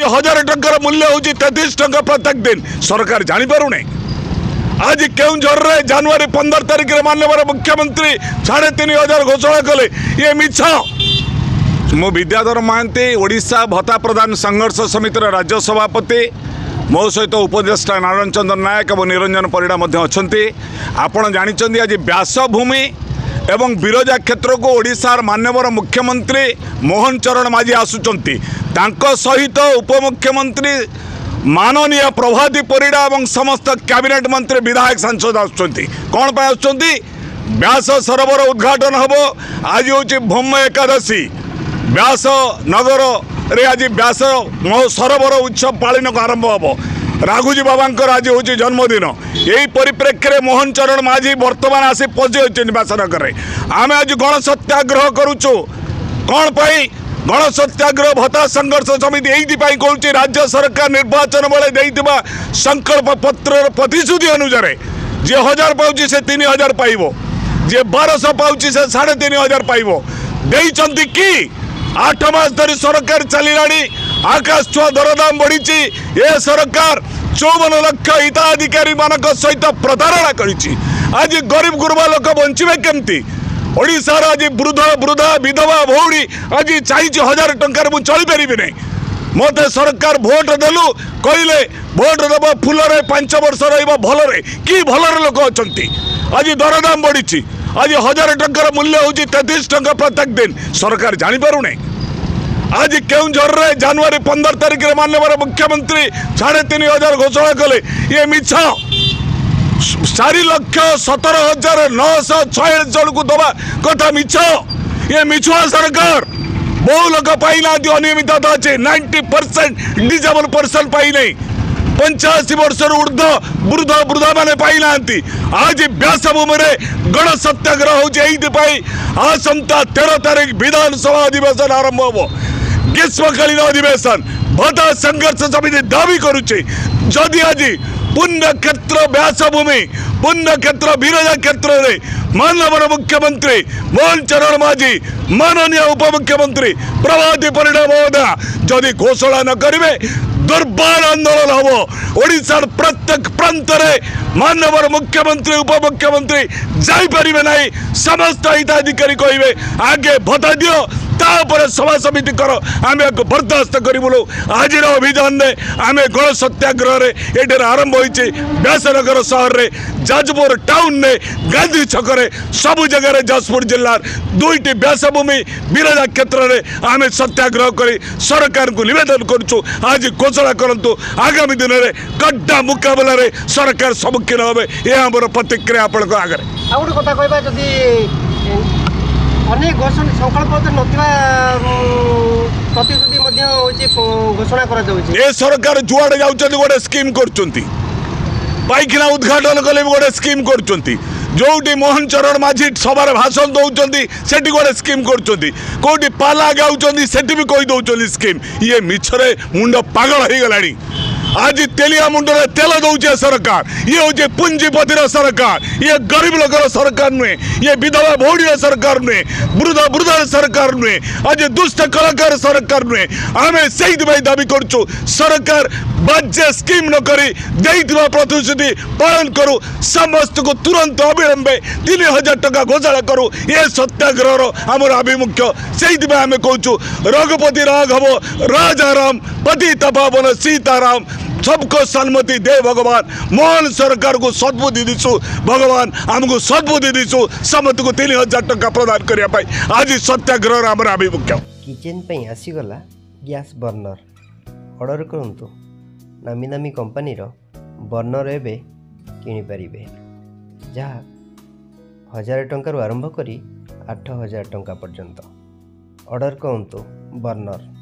हजार टंकार मूल्य हूँ 33 टंका प्रत्येक दिन सरकार जापर ना। आज केउझर रे जनवरी 15 तारिख में माननीय मुख्यमंत्री 3500 घोषणा कले ये मिछ। मु विद्याधर महांती ओडिशा भत्ता प्रदान संघर्ष समितिर राज्य सभापति मो सहित उपदेष्टा नारायण चंद्र नायक और निरंजन परिड़ा अच्छा। आपण जानी आज व्यासभूमि एवं बिरजा क्षेत्र को ओडिशार माननीय मुख्यमंत्री मोहन चरण माझी आसुचंती सहित उपमुख्यमंत्री माननीय प्रभाती परिड़ा और समस्त कैबिनेट मंत्री विधायक सांसद आसुचंती। कौन पे आसुचंती? व्यास सरोवर उद्घाटन हबो। आज हूँ भौम एकादशी व्यास नगर रे आज व्यास सरोवर उत्सव पालन आरंभ हम। राघुजी बाबा आज हूँ जन्मदिन। यही परिप्रेक्षी में मोहन चरण माझी बर्तमान आसी पहुंचे व्यासनगर में। आम आज गण सत्याग्रह करुचु। कौन पाई गण सत्याग्रह भत्ता संघर्ष समिति यही कहूँ राज्य सरकार निर्वाचन बेले संकल्प पत्र प्रतिश्रुति अनुसार जी 1000 पाँच से 3000 पाइब, जी 1200 पाँच से 3500 पाइब देइचंती कि 8 मास धरी सरकार चलिलानी। आकाश छुआ दरदाम बढ़ी। ये सरकार 54 लाख हिताधिकारी मान सहित प्रतारणा करी। आज गरीब गुरबा लोक बंचे केमती? ओडिशार आज वृद्ध वृद्धा विधवा भौणी आज चाहिए 1000 टंकार मु चली पारि नहीं। मत सरकार भोट देलु कहले भोट देव फुलरे 5 वर्ष रलरे कि भलरे लोक अच्छा। आज दरदाम बढ़ी। आज 1000 टंकार मूल्य हूँ 33 टंका प्रत्येक दिन सरकार जापर ना। आज केउझर रे जनवरी 15 तारिख में माननीय मुख्यमंत्री 3500 घोषणा कले ये मिछ। 4,17,946 जन को दबा कथा मिछ। ये मिछुआ सरकार। बहु लोक पाई ना अनियमितता अच्छे 90% डिजेबल पर्सन पाई नहीं। 85 वर्ष ऊर्ध वृद्ध वृद्धा मैंने पाई ना। आज व्यासभूमि गण सत्याग्रह होती आसंता 13 तारिख विधानसभा अधिवेशन आरंभ हम। ग्रीष्मकालीन अधिवेशन भत्ता संघर्ष समिति दावी करुचे जदि आज पुण्यक्षेत्र व्यासभूमि पुण्यक्षेत्र बिरजा क्षेत्र में माननीय मुख्यमंत्री मोहन चरण माझी माननीय उपमुख्यमंत्री प्रभाती परिड़ा महोदय जदि घोषणा न करेंगे दुर्बल आंदोलन हम। ओडिशार प्रत्येक प्रांत माननीय मुख्यमंत्री उपमुख्यमंत्री जापर ना। समस्त हिताधिकारी कहे आगे भत्ता दियो तापर सभा समिति कर आम बर्दास्त करूँ। आज अभियान में आम गण सत्याग्रह ये आरंभ होती व्यासनगर सहर में जाजपुर टाउन में गांधी छकरे सबु जगह जाजपुर जिलार 2टी व्यासभूमि बिरजा क्षेत्र में आम सत्याग्रह कर सरकार को निवेदन करुँ आज घोषणा करूँ आगामी दिन में कड्डा मुकाबला सरकार सम्मुखीन हे। यह आम प्रतिक्रिया आपण आगे कथा कह अनेक घोषणा संकल्प नथिबा प्रतिश्रुति घोषणा करा सरकार जुआड़े जाउछन्ती गोटे स्कीम करछन्ती पाइखिना उद्घाटन कले गोटे स्कीम करछन्ती जोटी मोहन चरण माझी सभार भाषण दौरान सेठी गोटे स्कीम करछन्ती कोटी पाला गाउछन्ती सेठी भी कहि दौछन्ती स्कीम। ये मिछरे मुंड पागल हो गलानी। आज तेलिया मुंडे तेल दौचे सरकार। ये हूँ पुंजीपतिर सरकार। ये गरीब लोग सरकार नुहे। ये विधवा भौणी सरकार नुहे। वृद्ध वृद्धा सरकार नुहे। आज दुष्ट कलाकार सरकार नुहे। आम से दावी करुँ सरकार बाज्य स्कीम न करी प्रतिश्रुति पालन करूँ। समस्त को तुरंत अविलंबे 3000 टंका घोषणा करूँ। ये सत्याग्रह आमर आभिमुख्य से आम कहूँ रघुपति राघव राजा राम पतित पावन सीताराम सबको सन्मति दे भगवान। मोहन सरकार को सद्बुद्धि दीसु भगवान आमको सद्बुद्धि दीसु समस्त को 3000 टंका प्रदान करने आज सत्याग्रह आम आभिमुख्य। किचेन पे आसीगला गैस बर्नर ऑर्डर करंतु नामी नामी कंपनी बर्नर एबे किनी परिबे जहाँ 1000 टंका आरंभ करी 8000 टंका पर्यंत ऑर्डर करंतु बर्नर।